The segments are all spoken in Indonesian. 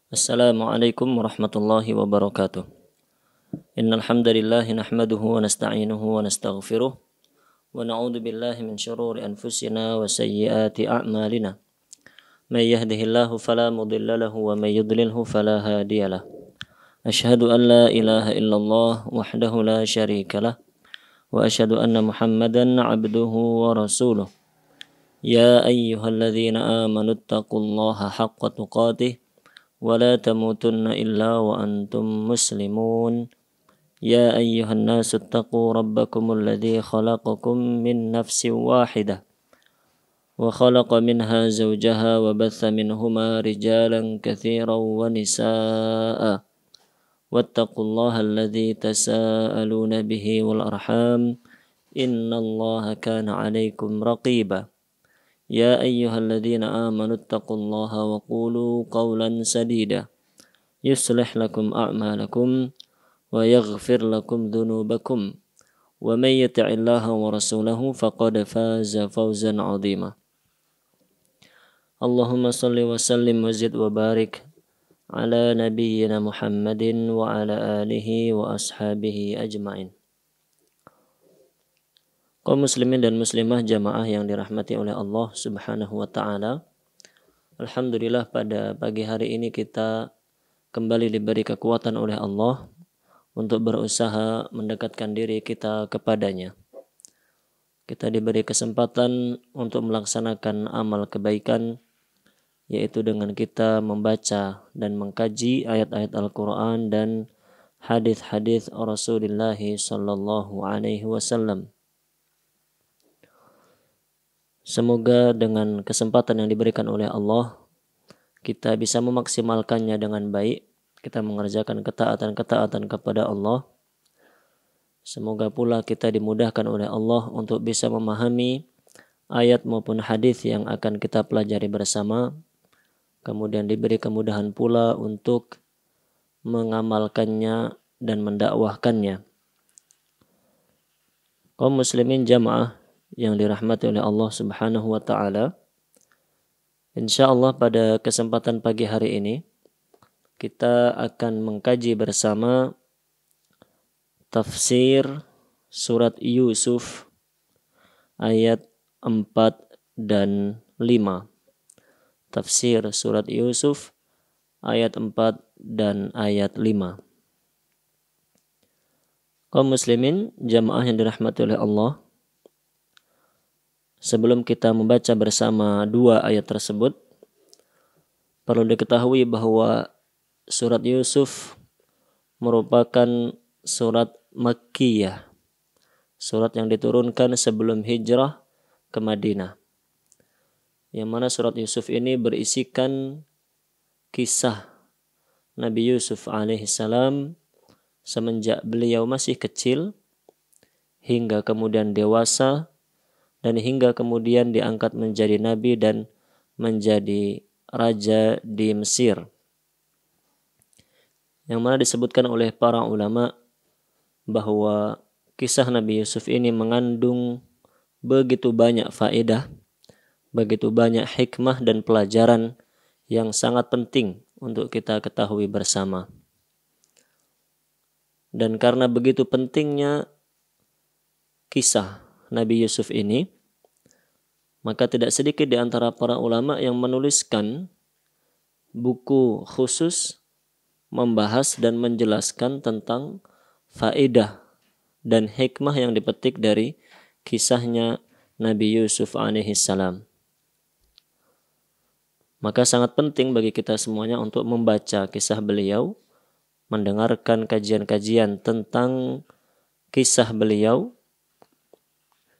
Assalamualaikum warahmatullahi wabarakatuh. Innal hamdalillah nahmaduhu wa nasta'inuhu wa nastaghfiruh wa na'udzu billahi min shururi anfusina wa sayyiati a'malina. May yahdihillahu fala mudilla lahu wa may yudlilhu fala hadiyalah. Ashhadu an la ilaha illallah wahdahu la syarika lah wa ashhadu anna Muhammadan 'abduhu wa rasuluh. Ya ayyuhalladzina amanu taqullaha haqqa tuqatih ولا تموتن إلا وأنتم مسلمون يا أيها الناس اتقوا ربكم الذي خلقكم من نفس واحدة وخلق منها زوجها وبث منهما رجالا كثيرا ونساء واتقوا الله الذي تساءلون به والأرحام إن الله كان عليكم رقيبا يا أيها الذين آمنوا اتقوا الله وقولوا قولا سديدا يصلح لكم أعمالكم ويغفر لكم ذنوبكم ومن يطع الله ورسوله فقد فاز فوزا عظيما اللهم صل وسلم وزد وبارك على نبينا محمد وعلى آله وأصحابه أجمعين. Kaum muslimin dan muslimah jamaah yang dirahmati oleh Allah Subhanahu wa taala. Alhamdulillah pada pagi hari ini kita kembali diberi kekuatan oleh Allah untuk berusaha mendekatkan diri kita kepadanya. Kita diberi kesempatan untuk melaksanakan amal kebaikan, yaitu dengan kita membaca dan mengkaji ayat-ayat Al-Quran dan hadis-hadis Rasulullah sallallahu alaihi wasallam. Semoga dengan kesempatan yang diberikan oleh Allah, kita bisa memaksimalkannya dengan baik. Kita mengerjakan ketaatan-ketaatan kepada Allah. Semoga pula kita dimudahkan oleh Allah untuk bisa memahami ayat maupun hadis yang akan kita pelajari bersama. Kemudian diberi kemudahan pula untuk mengamalkannya dan mendakwahkannya. Kaum muslimin jamaah yang dirahmati oleh Allah Subhanahu wa taala. Insyaallah pada kesempatan pagi hari ini kita akan mengkaji bersama tafsir surat Yusuf ayat 4 dan 5. Tafsir surat Yusuf ayat 4 dan ayat 5. Kaum muslimin jamaah yang dirahmati oleh Allah, sebelum kita membaca bersama dua ayat tersebut, perlu diketahui bahwa surat Yusuf merupakan surat Makkiyah, surat yang diturunkan sebelum hijrah ke Madinah. Yang mana surat Yusuf ini berisikan kisah Nabi Yusuf alaihissalam semenjak beliau masih kecil hingga kemudian dewasa, dan hingga kemudian diangkat menjadi nabi dan menjadi raja di Mesir. Yang mana disebutkan oleh para ulama bahwa kisah Nabi Yusuf ini mengandung begitu banyak faedah, begitu banyak hikmah dan pelajaran yang sangat penting untuk kita ketahui bersama. Dan karena begitu pentingnya kisah Nabi Yusuf ini, maka tidak sedikit di antara para ulama yang menuliskan buku khusus membahas dan menjelaskan tentang faedah dan hikmah yang dipetik dari kisahnya Nabi Yusuf alaihissalam. Maka sangat penting bagi kita semuanya untuk membaca kisah beliau, mendengarkan kajian-kajian tentang kisah beliau,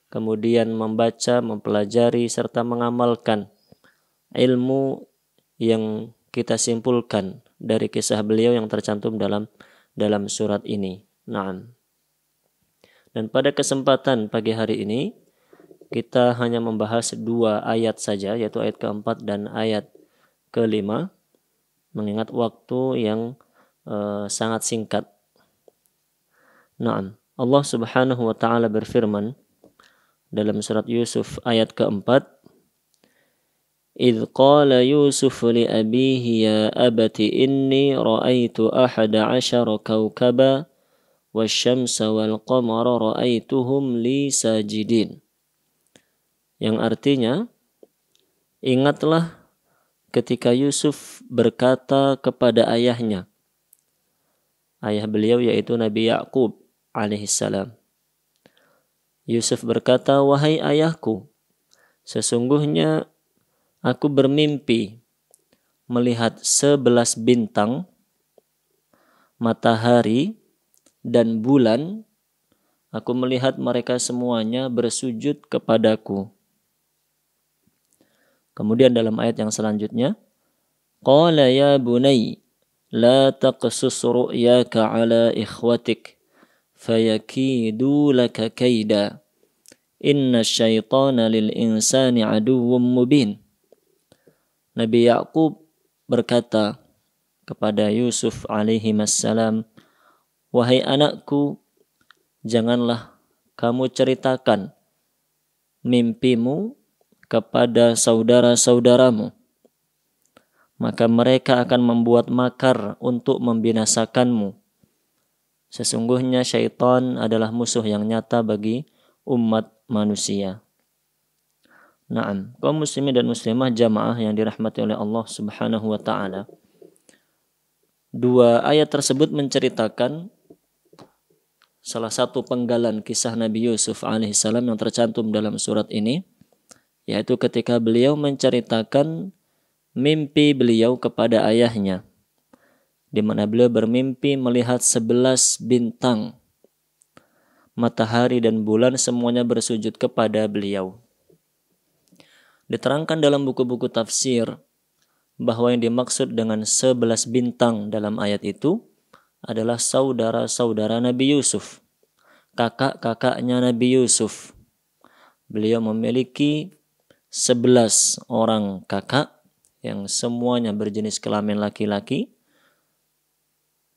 kemudian membaca, mempelajari, serta mengamalkan ilmu yang kita simpulkan dari kisah beliau yang tercantum dalam surat ini. Naam. Dan pada kesempatan pagi hari ini, kita hanya membahas dua ayat saja, yaitu ayat keempat dan ayat kelima, mengingat waktu yang sangat singkat. Naam. Allah Subhanahu wa taala berfirman dalam surat Yusuf ayat keempat, إذ قال يوسف لأبيه يا أبت إني رأيت 11 كوكبا والشمس والقمر رأيتهم لي ساجدين. Yang artinya, ingatlah ketika Yusuf berkata kepada ayahnya, ayah beliau yaitu Nabi Ya'qub alaihissalam. Yusuf berkata, wahai ayahku, sesungguhnya aku bermimpi melihat 11 bintang, matahari, dan bulan. Aku melihat mereka semuanya bersujud kepadaku. Kemudian dalam ayat yang selanjutnya, Qala ya bunay, la taqsus ru'yaka ala ikhwatik, fayakidu laka kaida. Inna syaitana lil insani aduwwum mubin. Nabi Ya'qub berkata kepada Yusuf alaihi wassalam, wahai anakku, janganlah kamu ceritakan mimpimu kepada saudara-saudaramu, maka mereka akan membuat makar untuk membinasakanmu. Sesungguhnya syaitan adalah musuh yang nyata bagi umat manusia. Naam, kaum muslimin dan muslimah jamaah yang dirahmati oleh Allah Subhanahu wa taala. Dua ayat tersebut menceritakan salah satu penggalan kisah Nabi Yusuf alaihissalam yang tercantum dalam surat ini, yaitu ketika beliau menceritakan mimpi beliau kepada ayahnya, di mana beliau bermimpi melihat 11 bintang, matahari dan bulan semuanya bersujud kepada beliau. Diterangkan dalam buku-buku tafsir bahwa yang dimaksud dengan 11 bintang dalam ayat itu adalah saudara-saudara Nabi Yusuf, kakak-kakaknya Nabi Yusuf. Beliau memiliki 11 orang kakak yang semuanya berjenis kelamin laki-laki.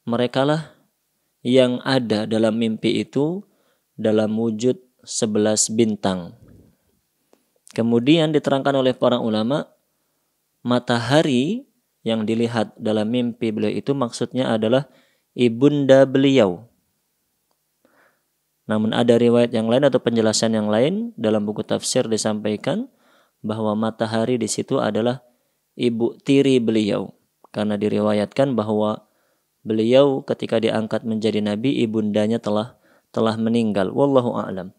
Merekalah yang ada dalam mimpi itu dalam wujud 11 bintang. Kemudian diterangkan oleh para ulama, matahari yang dilihat dalam mimpi beliau itu maksudnya adalah ibunda beliau. Namun ada riwayat yang lain atau penjelasan yang lain dalam buku tafsir disampaikan bahwa matahari di situ adalah ibu tiri beliau, karena diriwayatkan bahwa beliau ketika diangkat menjadi nabi ibundanya telah meninggal. Wallahu a'lam.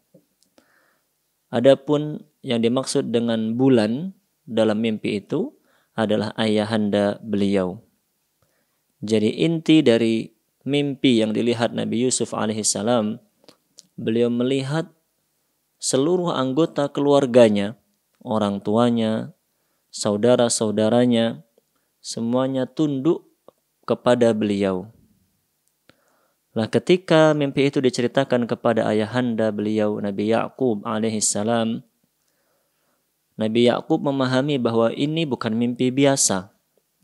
Adapun yang dimaksud dengan bulan dalam mimpi itu adalah ayahanda beliau. Jadi inti dari mimpi yang dilihat Nabi Yusuf alaihissalam, beliau melihat seluruh anggota keluarganya, orang tuanya, saudara-saudaranya, semuanya tunduk kepada beliau. Lah ketika mimpi itu diceritakan kepada ayahanda beliau Nabi Ya'qub alaihissalam, Nabi Ya'qub memahami bahwa ini bukan mimpi biasa.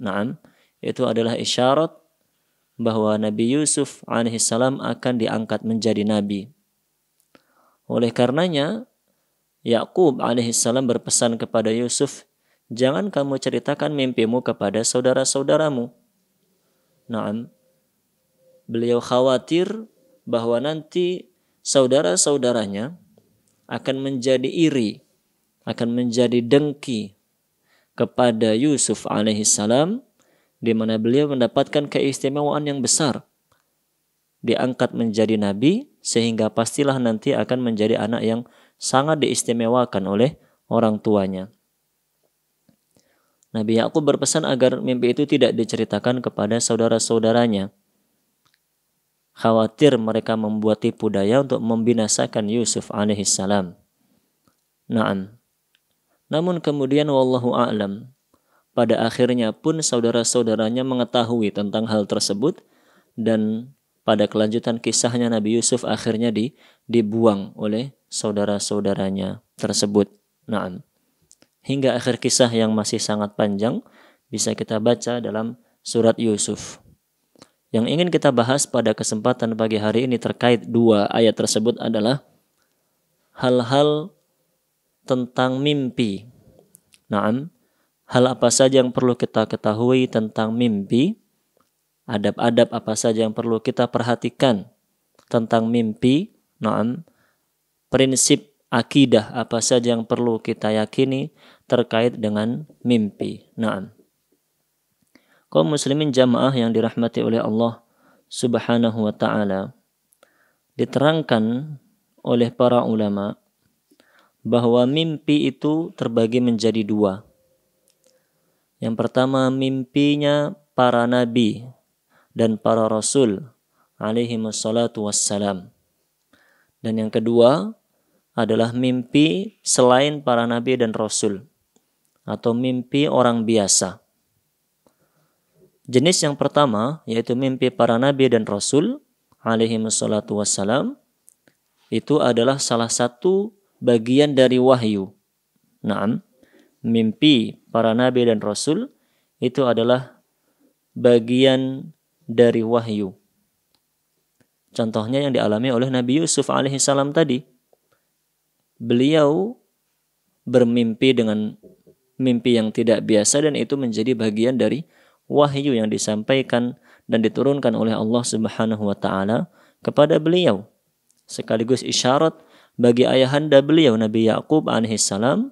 Naam, itu adalah isyarat bahwa Nabi Yusuf alaihissalam akan diangkat menjadi nabi. Oleh karenanya, Ya'qub alaihissalam berpesan kepada Yusuf, jangan kamu ceritakan mimpimu kepada saudara-saudaramu. Naam, beliau khawatir bahwa nanti saudara-saudaranya akan menjadi iri, akan menjadi dengki kepada Yusuf alaihissalam, di mana beliau mendapatkan keistimewaan yang besar, diangkat menjadi nabi, sehingga pastilah nanti akan menjadi anak yang sangat diistimewakan oleh orang tuanya. Nabi Ya'qub berpesan agar mimpi itu tidak diceritakan kepada saudara-saudaranya. Khawatir mereka membuat tipu daya untuk membinasakan Yusuf alaihissalam. Naam. Namun kemudian wallahu a'lam, pada akhirnya pun saudara-saudaranya mengetahui tentang hal tersebut, dan pada kelanjutan kisahnya Nabi Yusuf akhirnya dibuang oleh saudara-saudaranya tersebut. Naam. Hingga akhir kisah yang masih sangat panjang bisa kita baca dalam surat Yusuf. Yang ingin kita bahas pada kesempatan pagi hari ini terkait dua ayat tersebut adalah hal-hal tentang mimpi. Naam, hal apa saja yang perlu kita ketahui tentang mimpi, adab-adab apa saja yang perlu kita perhatikan tentang mimpi, prinsip akidah apa saja yang perlu kita yakini terkait dengan mimpi. Kaum muslimin jamaah yang dirahmati oleh Allah Subhanahu wa ta'ala, diterangkan oleh para ulama bahwa mimpi itu terbagi menjadi dua. Yang pertama, mimpinya para nabi dan para rasul alaihi wassalatu wassalam. Dan yang kedua adalah mimpi selain para nabi dan rasul, atau mimpi orang biasa. Jenis yang pertama, yaitu mimpi para nabi dan rasul alaihi wassalatu wassalam, itu adalah salah satu bagian dari wahyu. Mimpi para nabi dan rasul itu adalah bagian dari wahyu. Contohnya yang dialami oleh Nabi Yusuf alaihissalam tadi. Beliau bermimpi dengan mimpi yang tidak biasa, dan itu menjadi bagian dari wahyu yang disampaikan dan diturunkan oleh Allah Subhanahu wa ta'ala kepada beliau. Sekaligus isyarat bagi ayahanda beliau Nabi Yakub alaihissalam,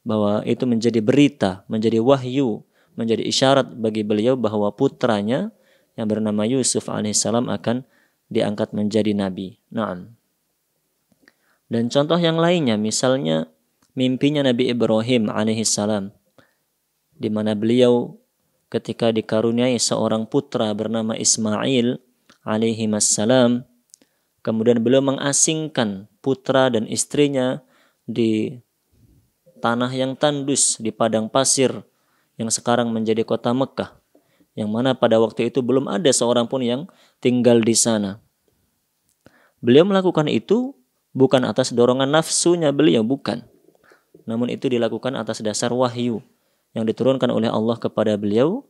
bahwa itu menjadi berita, menjadi wahyu, menjadi isyarat bagi beliau bahwa putranya yang bernama Yusuf alaihissalam akan diangkat menjadi nabi. Dan contoh yang lainnya, misalnya mimpinya Nabi Ibrahim alaihissalam, di mana beliau ketika dikaruniai seorang putra bernama Ismail alaihissalam, kemudian beliau mengasingkan putra dan istrinya di tanah yang tandus, di padang pasir yang sekarang menjadi kota Mekah, yang mana pada waktu itu belum ada seorang pun yang tinggal di sana. Beliau melakukan itu bukan atas dorongan nafsunya beliau, bukan. Namun itu dilakukan atas dasar wahyu yang diturunkan oleh Allah kepada beliau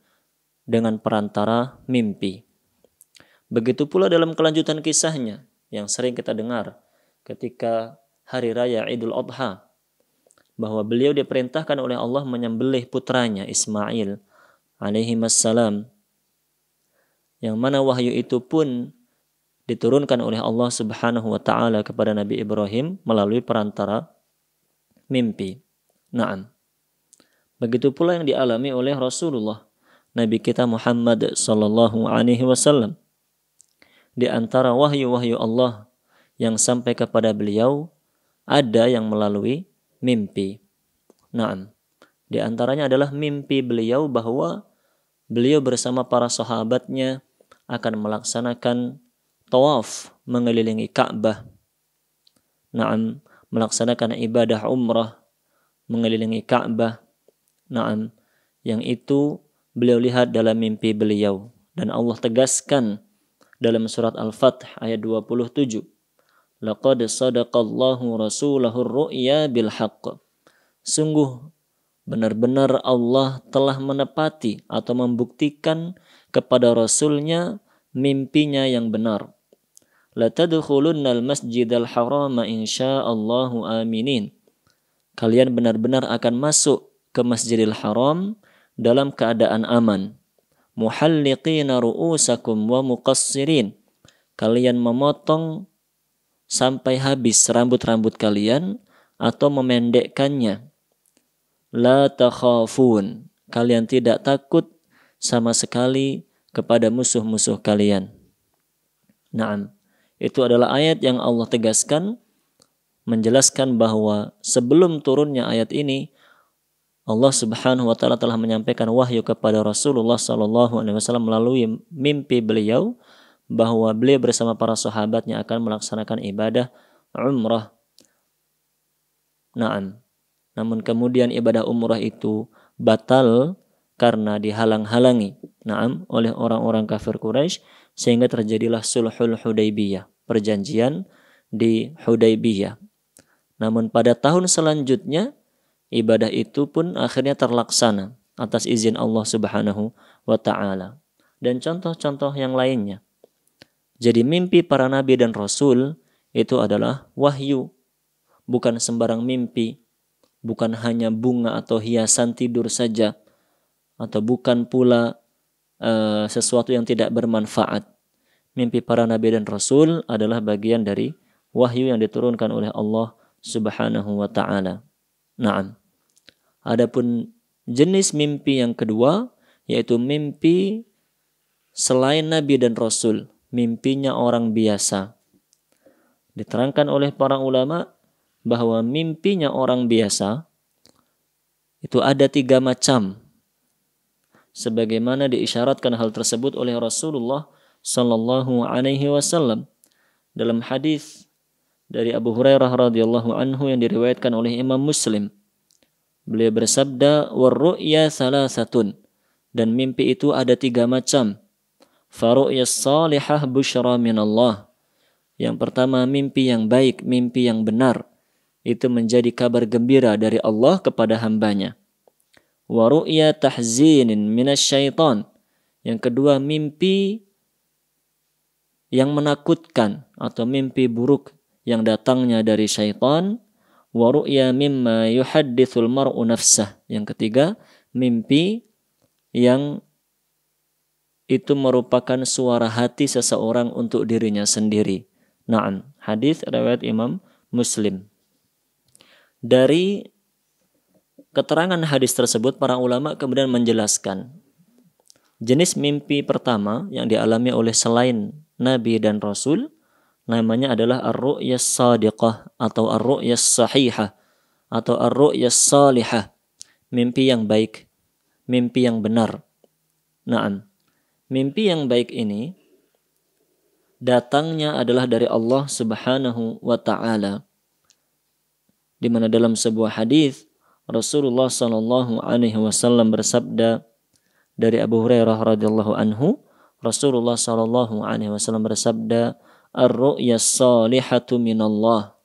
dengan perantara mimpi. Begitu pula dalam kelanjutan kisahnya yang sering kita dengar ketika hari raya Idul Adha, bahwa beliau diperintahkan oleh Allah menyembelih putranya Ismail alaihi wassalam, yang mana wahyu itu pun diturunkan oleh Allah Subhanahu wa ta'ala kepada Nabi Ibrahim melalui perantara mimpi. Begitu pula yang dialami oleh Rasulullah Nabi kita Muhammad sallallahu alaihi wasallam. Di antara wahyu-wahyu Allah yang sampai kepada beliau, ada yang melalui mimpi. Di antaranya adalah mimpi beliau bahwa beliau bersama para sahabatnya akan melaksanakan tawaf mengelilingi Ka'bah. Melaksanakan ibadah umrah mengelilingi Ka'bah. Yang itu beliau lihat dalam mimpi beliau, dan Allah tegaskan dalam surat Al-Fath ayat 27. Laqad sadaqallahu rasulahu ar-ru'ya bil haqq. Sungguh benar-benar Allah telah menepati atau membuktikan kepada Rasulnya mimpinya yang benar. La tadkhulunnal masjidal harama insyaallahu aminin. Kalian benar-benar akan masuk ke Masjidil Haram dalam keadaan aman. Muhalliqina ru'usakum wa muqassirin. Kalian memotong sampai habis rambut-rambut kalian atau memendekkannya. La takhafun. Kalian tidak takut sama sekali kepada musuh-musuh kalian. Itu adalah ayat yang Allah tegaskan, menjelaskan bahwa sebelum turunnya ayat ini, Allah Subhanahu wa ta'ala telah menyampaikan wahyu kepada Rasulullah sallallahu alaihi wasallam melalui mimpi beliau, bahwa beliau bersama para sahabatnya akan melaksanakan ibadah umrah. Namun kemudian ibadah umrah itu batal karena dihalang-halangi oleh orang-orang kafir Quraisy, sehingga terjadilah sulhul Hudaybiyah, perjanjian di Hudaybiyah. Namun pada tahun selanjutnya ibadah itu pun akhirnya terlaksana atas izin Allah Subhanahu wa ta'ala. Dan contoh-contoh yang lainnya. Jadi mimpi para nabi dan rasul itu adalah wahyu, bukan sembarang mimpi. bukan hanya bunga atau hiasan tidur saja, atau bukan pula sesuatu yang tidak bermanfaat. Mimpi para nabi dan rasul adalah bagian dari wahyu yang diturunkan oleh Allah Subhanahu wa taala. Naam. Adapun jenis mimpi yang kedua yaitu mimpi selain nabi dan rasul, mimpinya orang biasa. Diterangkan oleh para ulama bahwa mimpinya orang biasa itu ada 3 macam. Sebagaimana diisyaratkan hal tersebut oleh Rasulullah sallallahu alaihi wasallam dalam hadis dari Abu Hurairah radhiyallahu anhu yang diriwayatkan oleh Imam Muslim. Beliau bersabda, "War-ru'ya salasatun." Dan mimpi itu ada 3 macam. Faru'yas salihah busyra minallah. Yang pertama mimpi yang baik, mimpi yang benar. Itu menjadi kabar gembira dari Allah kepada hambanya. Wa ru'ya tahzinin minasyaitan. Yang kedua mimpi yang menakutkan atau mimpi buruk yang datangnya dari syaitan. Wa ru'ya mimma yuhaddithul mar'u nafsah. Yang ketiga mimpi yang itu merupakan suara hati seseorang untuk dirinya sendiri. Naam, hadis riwayat Imam Muslim. Dari keterangan hadis tersebut, para ulama kemudian menjelaskan jenis mimpi pertama yang dialami oleh selain Nabi dan Rasul, namanya adalah ar-ru'yas sadiqah atau ar-ru'yas sahihah atau ar-ru'yas salihah, mimpi yang baik, mimpi yang benar. Naam, mimpi yang baik ini datangnya adalah dari Allah Subhanahu wa taala. Di mana dalam sebuah hadis Rasulullah sallallahu alaihi wasallam bersabda dari Abu Hurairah radhiyallahu anhu, Rasulullah sallallahu alaihi wasallam bersabda, "Ar-ru'yas salihatu minallah."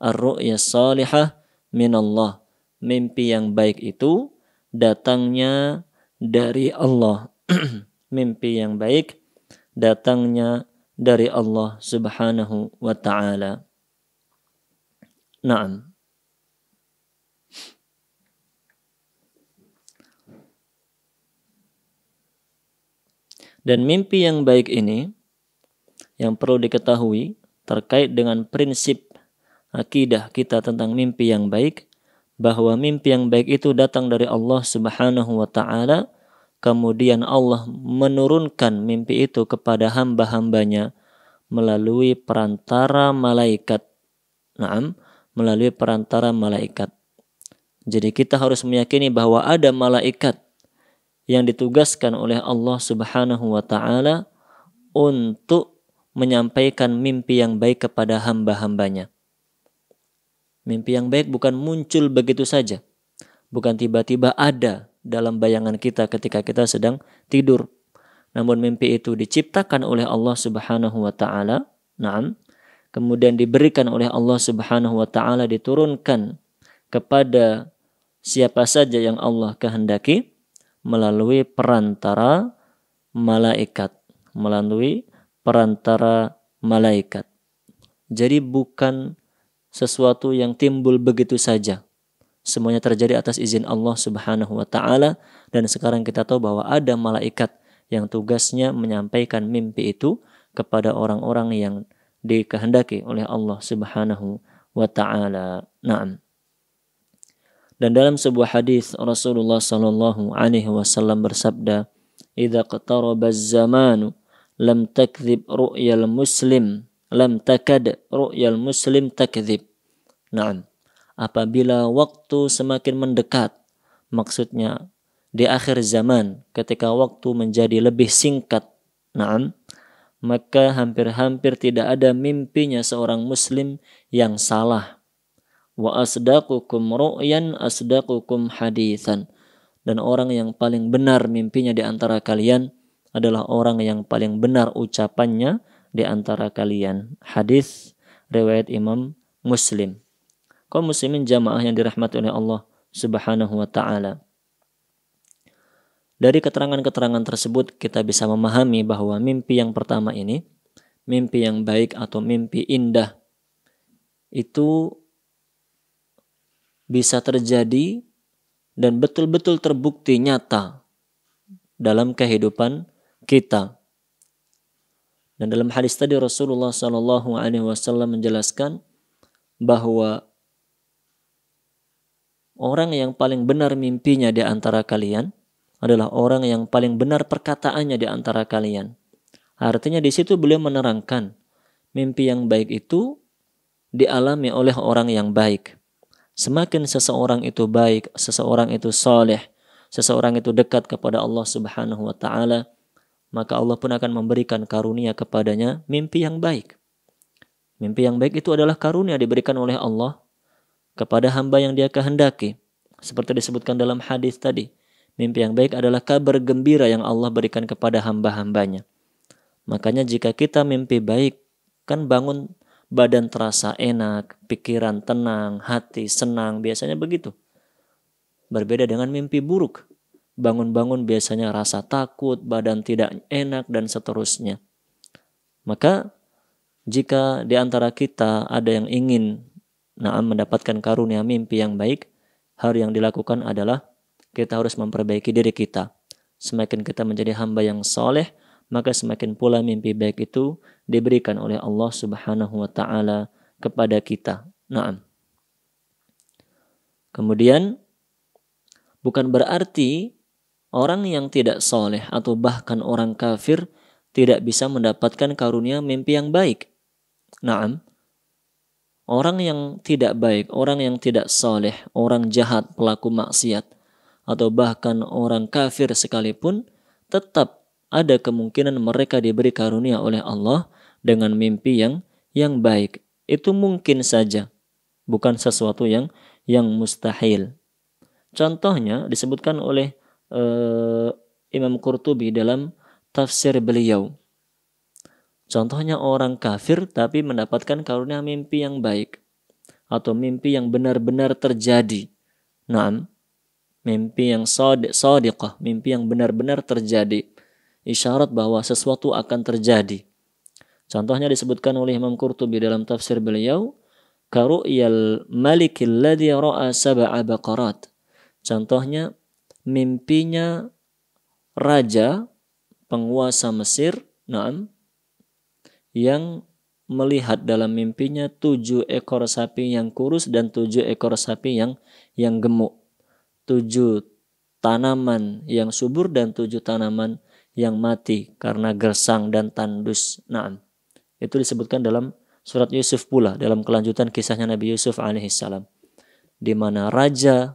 Ar-ru'yas salihah minallah. Mimpi yang baik itu datangnya dari Allah. Mimpi yang baik datangnya dari Allah Subhanahu wa taala. Naam. Dan mimpi yang baik ini yang perlu diketahui terkait dengan prinsip akidah kita tentang mimpi yang baik, bahwa mimpi yang baik itu datang dari Allah Subhanahu wa taala, kemudian Allah menurunkan mimpi itu kepada hamba-hambanya melalui perantara malaikat. Naam, melalui perantara malaikat. Jadi kita harus meyakini bahwa ada malaikat yang ditugaskan oleh Allah Subhanahu wa taala untuk menyampaikan mimpi yang baik kepada hamba-hambanya. Mimpi yang baik bukan muncul begitu saja. Bukan tiba-tiba ada dalam bayangan kita ketika kita sedang tidur. Namun mimpi itu diciptakan oleh Allah Subhanahu wa taala. Naam. Kemudian diberikan oleh Allah Subhanahu wa taala, diturunkan kepada siapa saja yang Allah kehendaki melalui perantara malaikat, Jadi bukan sesuatu yang timbul begitu saja. Semuanya terjadi atas izin Allah Subhanahu wa taala, dan sekarang kita tahu bahwa ada malaikat yang tugasnya menyampaikan mimpi itu kepada orang-orang yang dikehendaki oleh Allah Subhanahu wa taala. Naam. Dan dalam sebuah hadis Rasulullah sallallahu alaihi wasallam bersabda, "Idza qataraba az-zamanu lam takdzib ru'yal muslim, lam takad ru'yal muslim takdzib." Naam. Apabila waktu semakin mendekat, maksudnya di akhir zaman ketika waktu menjadi lebih singkat, naam, maka hampir-hampir tidak ada mimpinya seorang muslim yang salah. Wa asdaqukum ru'yan asdaqukum haditsan. Dan orang yang paling benar mimpinya di antara kalian adalah orang yang paling benar ucapannya di antara kalian. Hadis riwayat Imam Muslim. Kaum muslimin jamaah yang dirahmati oleh Allah Subhanahu wa taala. Dari keterangan-keterangan tersebut kita bisa memahami bahwa mimpi yang pertama ini, mimpi yang baik atau mimpi indah, itu bisa terjadi dan betul-betul terbukti nyata dalam kehidupan kita. Dan dalam hadis tadi Rasulullah SAW menjelaskan bahwa orang yang paling benar mimpinya di antara kalian adalah orang yang paling benar perkataannya di antara kalian. Artinya di situ beliau menerangkan mimpi yang baik itu dialami oleh orang yang baik. Semakin seseorang itu baik, seseorang itu saleh, seseorang itu dekat kepada Allah Subhanahu wa taala, maka Allah pun akan memberikan karunia kepadanya mimpi yang baik. Mimpi yang baik itu adalah karunia diberikan oleh Allah kepada hamba yang Dia kehendaki. Seperti disebutkan dalam hadis tadi, mimpi yang baik adalah kabar gembira yang Allah berikan kepada hamba-hambanya. Makanya jika kita mimpi baik, kan bangun badan terasa enak, pikiran tenang, hati senang, biasanya begitu. Berbeda dengan mimpi buruk. Bangun-bangun biasanya rasa takut, badan tidak enak, dan seterusnya. Maka jika di antara kita ada yang ingin mendapatkan karunia mimpi yang baik, hal yang dilakukan adalah kita harus memperbaiki diri kita. Semakin kita menjadi hamba yang soleh, maka semakin pula mimpi baik itu diberikan oleh Allah Subhanahu wa taala kepada kita. Kemudian bukan berarti orang yang tidak soleh atau bahkan orang kafir tidak bisa mendapatkan karunia mimpi yang baik. Orang yang tidak baik, orang yang tidak soleh, orang jahat, pelaku maksiat, atau bahkan orang kafir sekalipun, tetap ada kemungkinan mereka diberi karunia oleh Allah dengan mimpi yang baik. Itu mungkin saja, bukan sesuatu yang mustahil. Contohnya disebutkan oleh Imam Qurtubi dalam tafsir beliau. Contohnya orang kafir tapi mendapatkan karunia mimpi yang baik atau mimpi yang benar-benar terjadi. Mimpi yang shadiqah, mimpi yang benar-benar terjadi. Isyarat bahwa sesuatu akan terjadi. Contohnya disebutkan oleh Imam Qurtubi dalam tafsir beliau, karu'yal malikil ladzi ra'a sab'a baqarat. Contohnya mimpinya raja penguasa Mesir, yang melihat dalam mimpinya 7 ekor sapi yang kurus dan 7 ekor sapi yang gemuk. 7 tanaman yang subur dan 7 tanaman yang mati karena gersang dan tandus. Itu disebutkan dalam surat Yusuf pula, dalam kelanjutan kisahnya Nabi Yusuf alaihissalam, di mana raja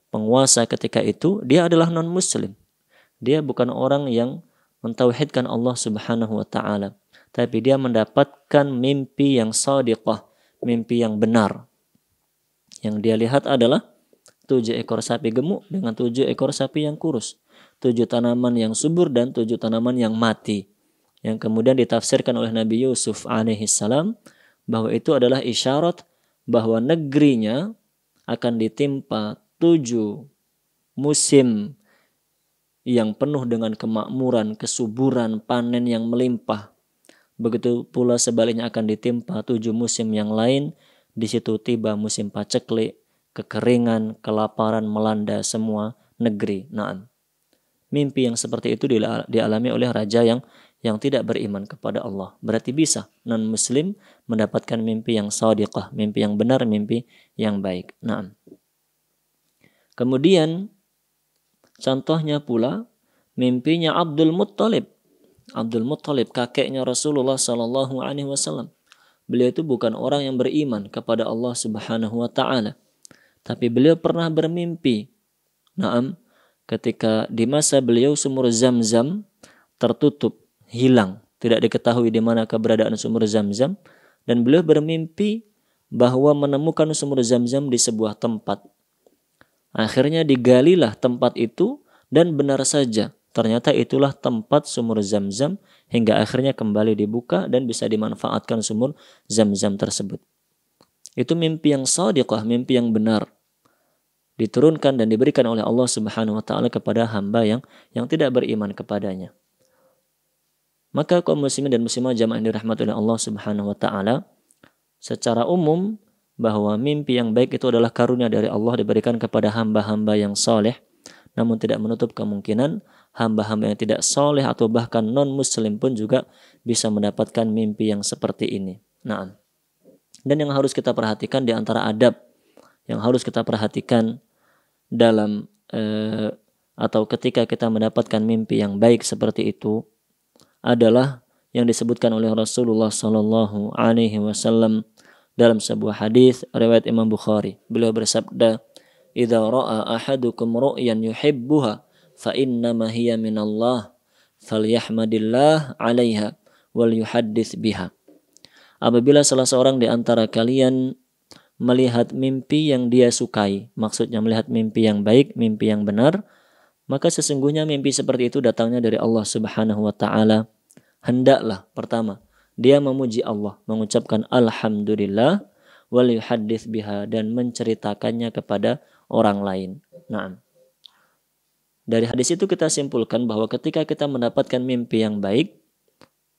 penguasa ketika itu dia adalah non-muslim. Dia bukan orang yang mentauhidkan Allah Subhanahu wa taala, tapi dia mendapatkan mimpi yang shadiqah, mimpi yang benar. Yang dia lihat adalah 7 ekor sapi gemuk dengan 7 ekor sapi yang kurus, 7 tanaman yang subur dan 7 tanaman yang mati. Yang kemudian ditafsirkan oleh Nabi Yusuf alaihissalam bahwa itu adalah isyarat bahwa negerinya akan ditimpa 7 musim yang penuh dengan kemakmuran, kesuburan, panen yang melimpah. Begitu pula sebaliknya akan ditimpa 7 musim yang lain. Di situ tiba musim paceklik, kekeringan, kelaparan melanda semua negeri. Mimpi yang seperti itu dialami oleh raja yang tidak beriman kepada Allah. Berarti bisa non-muslim mendapatkan mimpi yang shadiqah, mimpi yang benar, mimpi yang baik. Kemudian contohnya pula mimpinya Abdul Muttalib. Abdul Muttalib, kakeknya Rasulullah SAW. Beliau itu bukan orang yang beriman kepada Allah Subhanahu wa taala, tapi beliau pernah bermimpi. Ketika di masa beliau sumur Zam-Zam tertutup, hilang, tidak diketahui di mana keberadaan sumur Zam-Zam, dan beliau bermimpi bahwa menemukan sumur Zam-Zam di sebuah tempat. Akhirnya digalilah tempat itu dan benar saja ternyata itulah tempat sumur Zam-Zam, hingga akhirnya kembali dibuka dan bisa dimanfaatkan sumur Zam-Zam tersebut. Itu mimpi yang shadiqah, mimpi yang benar, diturunkan dan diberikan oleh Allah Subhanahu wa taala kepada hamba yang tidak beriman kepadanya. Maka kaum muslimin dan muslimah jamaah yang dirahmati oleh Allah Subhanahu wa taala, secara umum bahwa mimpi yang baik itu adalah karunia dari Allah diberikan kepada hamba-hamba yang soleh, namun tidak menutup kemungkinan hamba-hamba yang tidak soleh atau bahkan non-muslim pun juga bisa mendapatkan mimpi yang seperti ini. Nah, dan yang harus kita perhatikan di antara adab yang harus kita perhatikan dalam atau ketika kita mendapatkan mimpi yang baik seperti itu adalah yang disebutkan oleh Rasulullah Sallallahu Alaihi Wasallam dalam sebuah hadis riwayat Imam Bukhari. Beliau bersabda, "Idza ra'a ahadukum ru'yan yuhibbuha fa innama hiya minallah falyahmadillah 'alaiha wal yuhaddits biha." Apabila salah seorang di antara kalian melihat mimpi yang dia sukai, maksudnya melihat mimpi yang baik, mimpi yang benar, maka sesungguhnya mimpi seperti itu datangnya dari Allah Subhanahu wa taala. Hendaklah pertama dia memuji Allah, mengucapkan alhamdulillah wal yuhaddits biha dan menceritakannya kepada orang lain. Nah, dari hadis itu kita simpulkan bahwa ketika kita mendapatkan mimpi yang baik,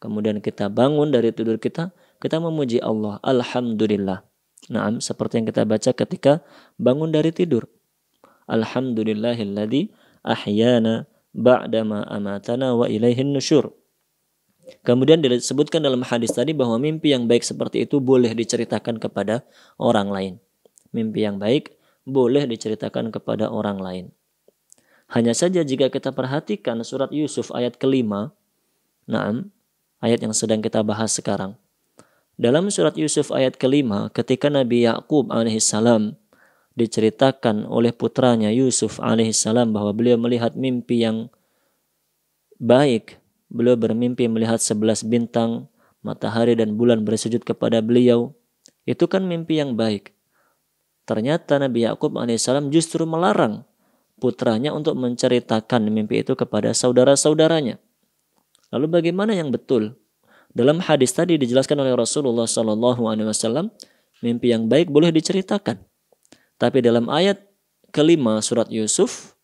kemudian kita bangun dari tidur kita memuji Allah, alhamdulillah. Nah, seperti yang kita baca ketika bangun dari tidur. Alhamdulillahilladzi ahyana ba'dama amatana wa ilaihin nusyur. Kemudian disebutkan dalam hadis tadi bahwa mimpi yang baik seperti itu boleh diceritakan kepada orang lain. Mimpi yang baik boleh diceritakan kepada orang lain. Hanya saja jika kita perhatikan surat Yusuf ayat ke-5, ayat yang sedang kita bahas sekarang. Dalam surat Yusuf ayat ke-5, ketika Nabi Ya'qub alaihissalam diceritakan oleh putranya Yusuf alaihissalam bahwa beliau melihat mimpi yang baik. Beliau bermimpi melihat 11 bintang, matahari dan bulan bersujud kepada beliau. Itu kan mimpi yang baik. Ternyata Nabi Ya'qub alaihissalam justru melarang putranya untuk menceritakan mimpi itu kepada saudara-saudaranya. Lalu bagaimana yang betul? Dalam hadis tadi dijelaskan oleh Rasulullah SAW, mimpi yang baik boleh diceritakan. Tapi dalam ayat ke-5 surat Yusuf,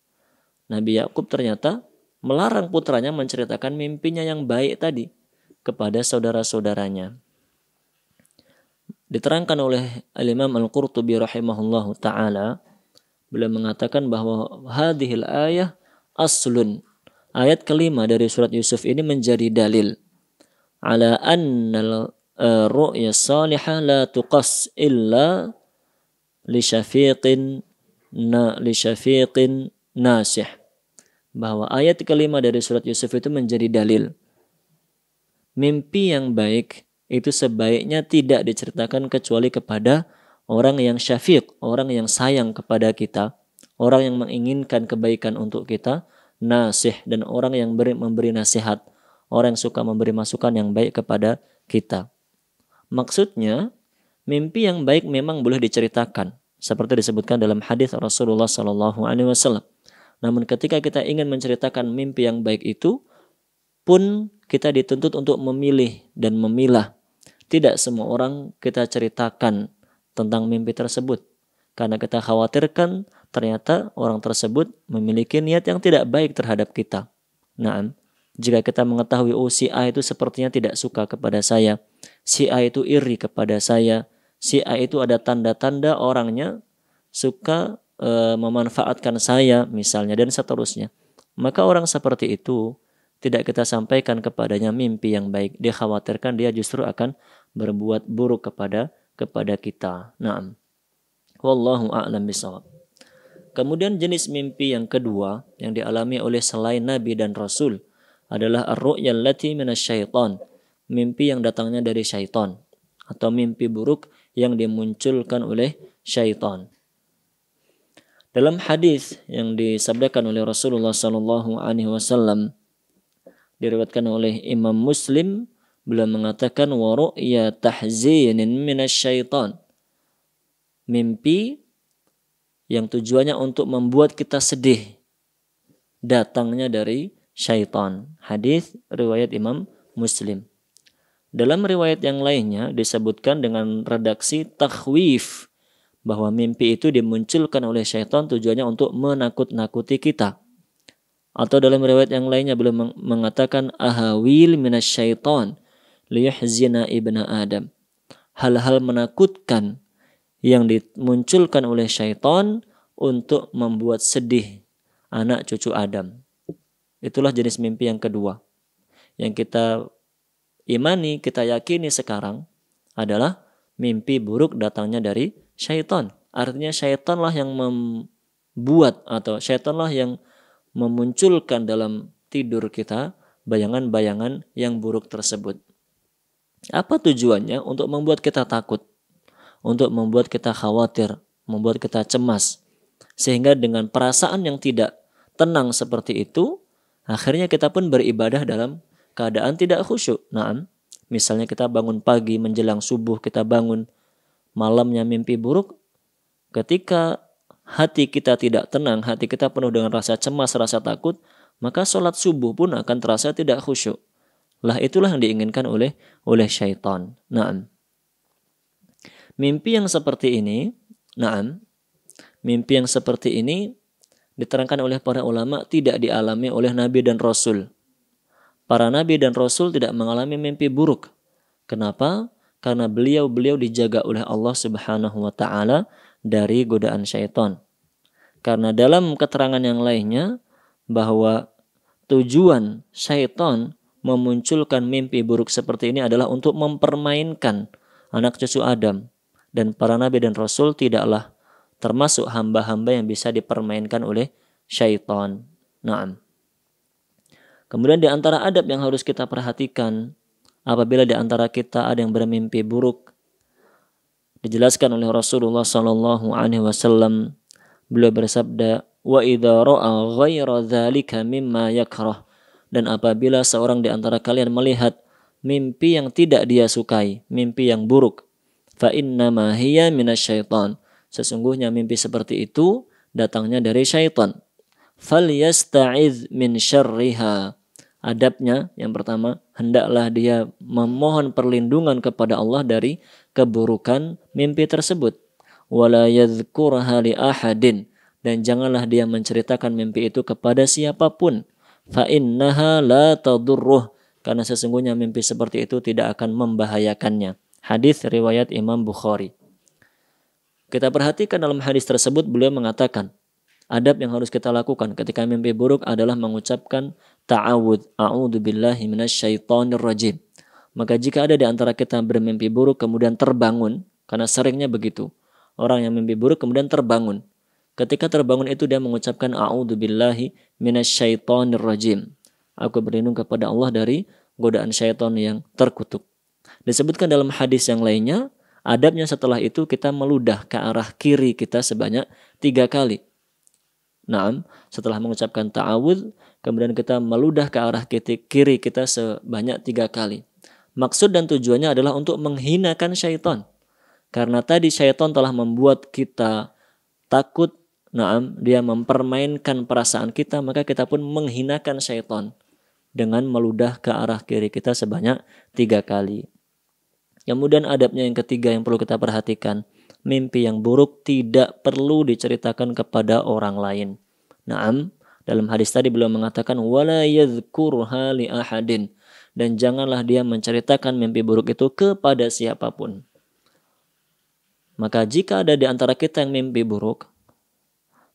Nabi Ya'qub ternyata melarang putranya menceritakan mimpinya yang baik tadi kepada saudara-saudaranya. Diterangkan oleh Al-Imam Al-Qurtubi rahimahullahu ta'ala, beliau mengatakan bahwa hadhil ayah aslun. Ayat ke-5 dari surat Yusuf ini menjadi dalil ala anna ru'ya salihah la tuqas illa li syafiqin nasih. Bahwa ayat ke-5 dari surat Yusuf itu menjadi dalil mimpi yang baik itu sebaiknya tidak diceritakan kecuali kepada orang yang syafiq, orang yang sayang kepada kita, orang yang menginginkan kebaikan untuk kita, nasih, dan orang yang memberi nasihat, orang yang suka memberi masukan yang baik kepada kita. Maksudnya, mimpi yang baik memang boleh diceritakan, seperti disebutkan dalam hadis Rasulullah SAW. Namun ketika kita ingin menceritakan mimpi yang baik itu, pun kita dituntut untuk memilih dan memilah. Tidak semua orang kita ceritakan tentang mimpi tersebut, karena kita khawatirkan ternyata orang tersebut memiliki niat yang tidak baik terhadap kita. Nah, jika kita mengetahui si A itu sepertinya tidak suka kepada saya, si A itu iri kepada saya, si A itu ada tanda-tanda orangnya suka memanfaatkan saya misalnya dan seterusnya, maka orang seperti itu tidak kita sampaikan kepadanya mimpi yang baik. Dia khawatirkan dia justru akan berbuat buruk kepada kita. Naam. Wallahu a'lam bishawab. Kemudian jenis mimpi yang kedua yang dialami oleh selain Nabi dan Rasul adalah ar-ru'ya allati minasyaitan, mimpi yang datangnya dari syaitan atau mimpi buruk yang dimunculkan oleh syaitan. Dalam hadis yang disabdakan oleh Rasulullah SAW, diriwayatkan oleh Imam Muslim, beliau mengatakan wa ru'ya tahzinin minasyaitan, mimpi yang tujuannya untuk membuat kita sedih datangnya dari syaitan. Hadis riwayat Imam Muslim. Dalam riwayat yang lainnya disebutkan dengan redaksi takhwif, bahwa mimpi itu dimunculkan oleh syaitan tujuannya untuk menakut-nakuti kita. Atau dalam riwayat yang lainnya beliau mengatakan ahawil minasyaitan liyahzina ibna Adam, hal-hal menakutkan yang dimunculkan oleh syaitan untuk membuat sedih anak cucu Adam. Itulah jenis mimpi yang kedua. Yang kita imani, kita yakini sekarang adalah mimpi buruk datangnya dari syaitan. Artinya syaitanlah yang membuat atau syaitanlah yang memunculkan dalam tidur kita bayangan-bayangan yang buruk tersebut. Apa tujuannya? Untuk membuat kita takut, untuk membuat kita khawatir, membuat kita cemas. Sehingga dengan perasaan yang tidak tenang seperti itu, akhirnya kita pun beribadah dalam keadaan tidak khusyuk. Misalnya kita bangun pagi menjelang subuh, kita bangun malamnya mimpi buruk. Ketika hati kita tidak tenang, hati kita penuh dengan rasa cemas, rasa takut, maka sholat subuh pun akan terasa tidak khusyuk. Lah itulah yang diinginkan oleh syaitan. Mimpi yang seperti ini, mimpi yang seperti ini diterangkan oleh para ulama tidak dialami oleh Nabi dan Rasul. Para Nabi dan Rasul tidak mengalami mimpi buruk. Kenapa? Karena beliau dijaga oleh Allah Subhanahu wa Ta'ala dari godaan syaitan. Karena dalam keterangan yang lainnya bahwa tujuan syaitan memunculkan mimpi buruk seperti ini adalah untuk mempermainkan anak cucu Adam. Dan para Nabi dan Rasul tidaklah termasuk hamba-hamba yang bisa dipermainkan oleh syaitan. Kemudian di antara adab yang harus kita perhatikan apabila di antara kita ada yang bermimpi buruk, dijelaskan oleh Rasulullah SAW. Beliau bersabda, wa idza ra'a ghaira dzalika mimma yakrah. Dan apabila seorang di antara kalian melihat mimpi yang tidak dia sukai, mimpi yang buruk, fa innama hiya minasyaitan. Sesungguhnya mimpi seperti itu datangnya dari syaitan. Falyasta'iz min syarriha. Adabnya yang pertama, hendaklah dia memohon perlindungan kepada Allah dari keburukan mimpi tersebut. Wala yadhkurha li ahadin. Dan janganlah dia menceritakan mimpi itu kepada siapapun. Fa innaha la tadurruh. Karena sesungguhnya mimpi seperti itu tidak akan membahayakannya. Hadis riwayat Imam Bukhari. Kita perhatikan dalam hadis tersebut beliau mengatakan, adab yang harus kita lakukan ketika mimpi buruk adalah mengucapkan ta'awudz, a'udzubillahi minasyaitonir rajim. Maka jika ada di antara kita bermimpi buruk kemudian terbangun, karena seringnya begitu, orang yang mimpi buruk kemudian terbangun. Ketika terbangun itu dia mengucapkan a'udzubillahi minasyaitonir rajim. Aku berlindung kepada Allah dari godaan syaitan yang terkutuk. Disebutkan dalam hadis yang lainnya, adabnya setelah itu kita meludah ke arah kiri kita sebanyak 3 kali. Setelah mengucapkan ta'awudz, kemudian kita meludah ke arah kiri kita sebanyak 3 kali. Maksud dan tujuannya adalah untuk menghinakan syaitan. Karena tadi syaitan telah membuat kita takut, dia mempermainkan perasaan kita, maka kita pun menghinakan syaitan dengan meludah ke arah kiri kita sebanyak 3 kali. Kemudian adabnya yang ketiga yang perlu kita perhatikan, mimpi yang buruk tidak perlu diceritakan kepada orang lain. Dalam hadis tadi beliau mengatakan wala yadhkurha li ahadin, dan janganlah dia menceritakan mimpi buruk itu kepada siapapun. Maka jika ada di antara kita yang mimpi buruk,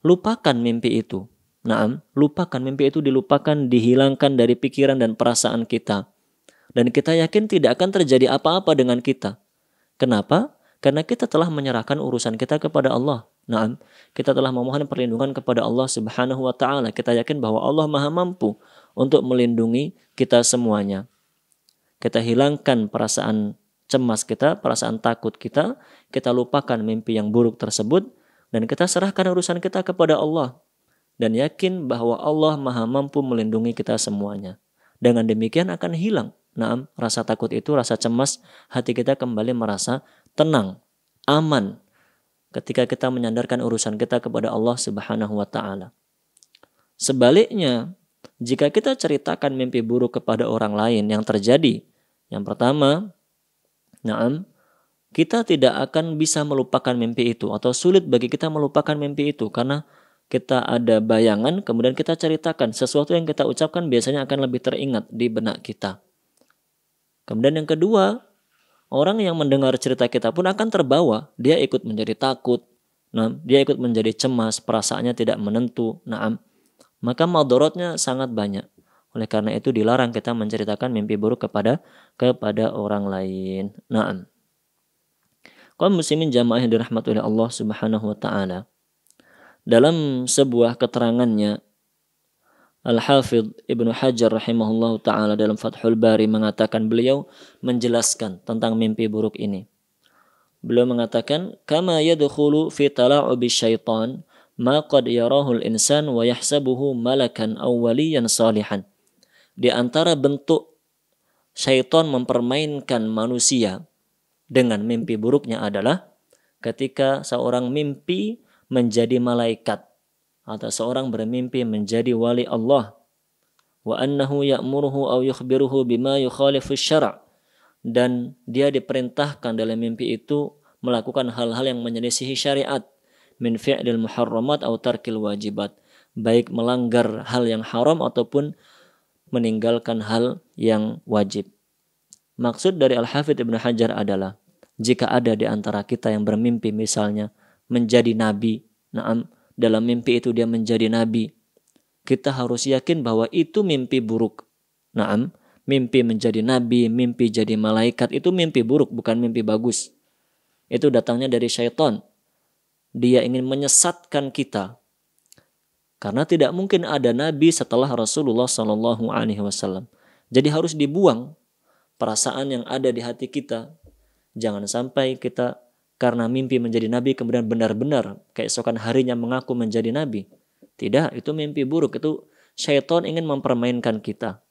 lupakan mimpi itu. Lupakan mimpi itu, dilupakan, dihilangkan dari pikiran dan perasaan kita. Dan kita yakin tidak akan terjadi apa-apa dengan kita. Kenapa? Karena kita telah menyerahkan urusan kita kepada Allah. Kita telah memohon perlindungan kepada Allah Subhanahu wa Ta'ala. Kita yakin bahwa Allah Maha mampu untuk melindungi kita semuanya. Kita hilangkan perasaan cemas kita, perasaan takut kita. Kita lupakan mimpi yang buruk tersebut. Dan kita serahkan urusan kita kepada Allah. Dan yakin bahwa Allah Maha mampu melindungi kita semuanya. Dengan demikian akan hilang rasa takut itu, rasa cemas, hati kita kembali merasa tenang, aman ketika kita menyandarkan urusan kita kepada Allah Subhanahu wa Ta'ala. Sebaliknya, jika kita ceritakan mimpi buruk kepada orang lain yang terjadi, yang pertama, kita tidak akan bisa melupakan mimpi itu, atau sulit bagi kita melupakan mimpi itu karena kita ada bayangan, kemudian kita ceritakan sesuatu yang kita ucapkan biasanya akan lebih teringat di benak kita. Kemudian yang kedua, orang yang mendengar cerita kita pun akan terbawa. Dia ikut menjadi takut. Nah, dia ikut menjadi cemas, perasaannya tidak menentu. Nah, maka madorotnya sangat banyak. Oleh karena itu dilarang kita menceritakan mimpi buruk kepada orang lain. Nah, kaum muslimin jamaah yang dirahmati oleh Allah Subhanahu wa taala. Dalam sebuah keterangannya, Al-Hafidh Ibnu Hajar rahimahullah ta'ala dalam Fathul Bari mengatakan, beliau menjelaskan tentang mimpi buruk ini. Beliau mengatakan, kama yadkhulu fi tala'ubi syaitan ma qad yarahu al-insan wa yahsabuhu malakan aw waliyan salihan. Di antara bentuk syaitan mempermainkan manusia dengan mimpi buruknya adalah ketika seorang mimpi menjadi malaikat atau seorang bermimpi menjadi wali Allah, wa annahu ya'muruhu aw yukhbiruhu bima yukhalifu syara', dan dia diperintahkan dalam mimpi itu melakukan hal-hal yang menyelisihi syariat, min fi'lil muharramat aw tarkil wajibat, baik melanggar hal yang haram ataupun meninggalkan hal yang wajib. Maksud dari Al-Hafidh Ibnu Hajar adalah jika ada di antara kita yang bermimpi misalnya menjadi nabi, dalam mimpi itu dia menjadi nabi, kita harus yakin bahwa itu mimpi buruk. Mimpi menjadi nabi, mimpi jadi malaikat itu mimpi buruk, bukan mimpi bagus. Itu datangnya dari syaitan. Dia ingin menyesatkan kita. Karena tidak mungkin ada nabi setelah Rasulullah SAW. Jadi harus dibuang perasaan yang ada di hati kita. Jangan sampai kita karena mimpi menjadi nabi kemudian benar-benar keesokan harinya mengaku menjadi nabi. Tidak, itu mimpi buruk. Itu syaitan ingin mempermainkan kita.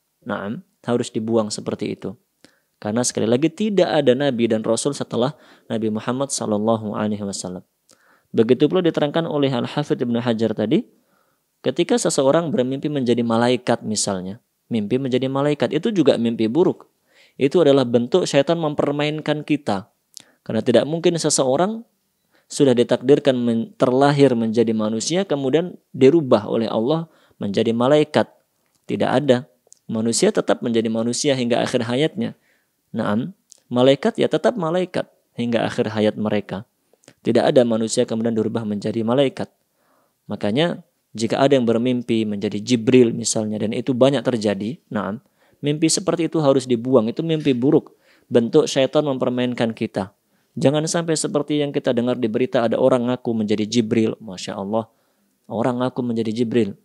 Harus dibuang seperti itu. Karena sekali lagi tidak ada nabi dan rasul setelah Nabi Muhammad SAW. Begitu pula diterangkan oleh Al-Hafidh Ibnu Hajar tadi, ketika seseorang bermimpi menjadi malaikat misalnya, mimpi menjadi malaikat itu juga mimpi buruk. Itu adalah bentuk syaitan mempermainkan kita. Karena tidak mungkin seseorang sudah ditakdirkan terlahir menjadi manusia kemudian dirubah oleh Allah menjadi malaikat. Tidak ada. Manusia tetap menjadi manusia hingga akhir hayatnya. Malaikat ya tetap malaikat hingga akhir hayat mereka. Tidak ada manusia kemudian dirubah menjadi malaikat. Makanya jika ada yang bermimpi menjadi Jibril misalnya dan itu banyak terjadi, mimpi seperti itu harus dibuang. Itu mimpi buruk. Bentuk syaitan mempermainkan kita. Jangan sampai seperti yang kita dengar di berita ada orang ngaku menjadi Jibril. Masya Allah. Orang ngaku menjadi Jibril.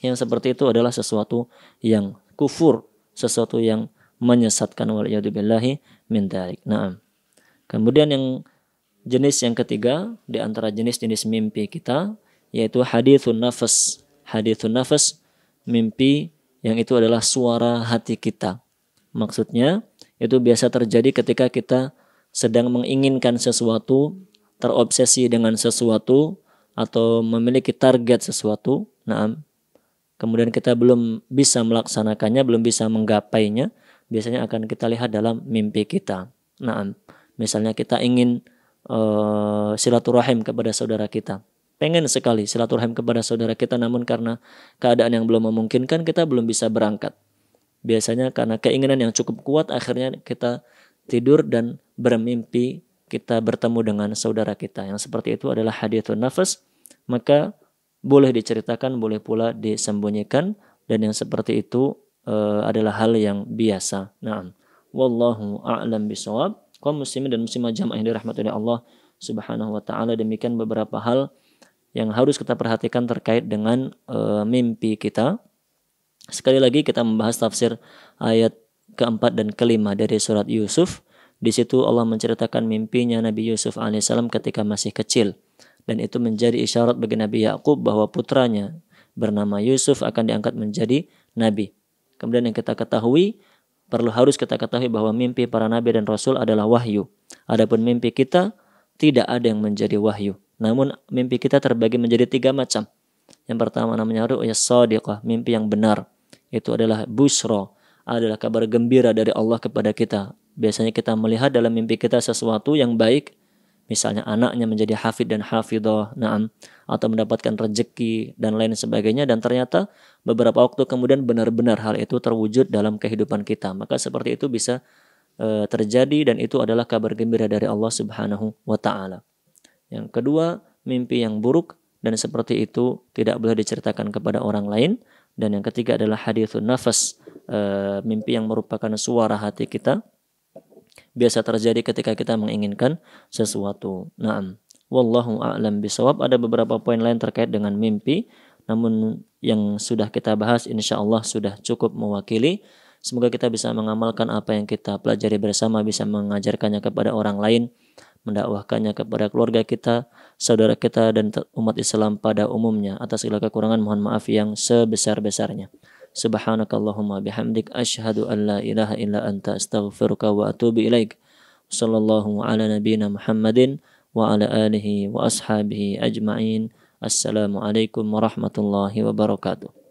Yang seperti itu adalah sesuatu yang kufur. Sesuatu yang menyesatkan. Waliyadzubillahi min dzalik. Kemudian yang jenis yang ketiga di antara jenis-jenis mimpi kita yaitu hadithun nafas. Hadithun nafas, mimpi yang itu adalah suara hati kita. Maksudnya itu biasa terjadi ketika kita sedang menginginkan sesuatu, terobsesi dengan sesuatu, atau memiliki target sesuatu. Kemudian kita belum bisa melaksanakannya, belum bisa menggapainya. Biasanya akan kita lihat dalam mimpi kita. Misalnya kita ingin silaturahim kepada saudara kita. Pengen sekali silaturahim kepada saudara kita, namun karena keadaan yang belum memungkinkan, kita belum bisa berangkat. Biasanya karena keinginan yang cukup kuat, akhirnya kita tidur dan bermimpi kita bertemu dengan saudara kita. Yang seperti itu adalah hadithun nafas. Maka boleh diceritakan, boleh pula disembunyikan. Dan yang seperti itu adalah hal yang biasa. Wallahu a'lam bishawab. Kaum muslimin dan muslimah jamaah yang dirahmati oleh Allah Subhanahu wa taala, demikian beberapa hal yang harus kita perhatikan terkait dengan mimpi kita. Sekali lagi kita membahas tafsir ayat keempat dan kelima dari surat Yusuf. Di situ Allah menceritakan mimpinya Nabi Yusuf alaihissalam ketika masih kecil. Dan itu menjadi isyarat bagi Nabi Yakub bahwa putranya bernama Yusuf akan diangkat menjadi nabi. Kemudian yang kita ketahui, harus kita ketahui bahwa mimpi para nabi dan rasul adalah wahyu. Adapun mimpi kita tidak ada yang menjadi wahyu. Namun mimpi kita terbagi menjadi 3 macam. Yang pertama namanya ru'ya shadiqah, mimpi yang benar. Itu adalah busra, adalah kabar gembira dari Allah kepada kita. Biasanya kita melihat dalam mimpi kita sesuatu yang baik, misalnya anaknya menjadi hafid dan hafidah, atau mendapatkan rezeki dan lain sebagainya, dan ternyata beberapa waktu kemudian benar-benar hal itu terwujud dalam kehidupan kita. Maka seperti itu bisa terjadi dan itu adalah kabar gembira dari Allah Subhanahu wa taala. Yang kedua, mimpi yang buruk dan seperti itu tidak boleh diceritakan kepada orang lain. Dan yang ketiga adalah hadithun nafas, mimpi yang merupakan suara hati kita, biasa terjadi ketika kita menginginkan sesuatu. Naam. Wallahu a'lam bisawab. Ada beberapa poin lain terkait dengan mimpi, namun yang sudah kita bahas insya Allah sudah cukup mewakili. Semoga kita bisa mengamalkan apa yang kita pelajari bersama, bisa mengajarkannya kepada orang lain, mendakwahkannya kepada keluarga kita, saudara kita, dan umat Islam pada umumnya. Atas segala kekurangan mohon maaf yang sebesar-besarnya. Subhanakallahumma bihamdik asyhadu an la ilaha illa anta astaghfiruka wa atubu ilaik. Sallallahu ala nabiyyina Muhammadin wa ala alihi wa ashabihi ajma'in. Assalamualaikum warahmatullahi wabarakatuh.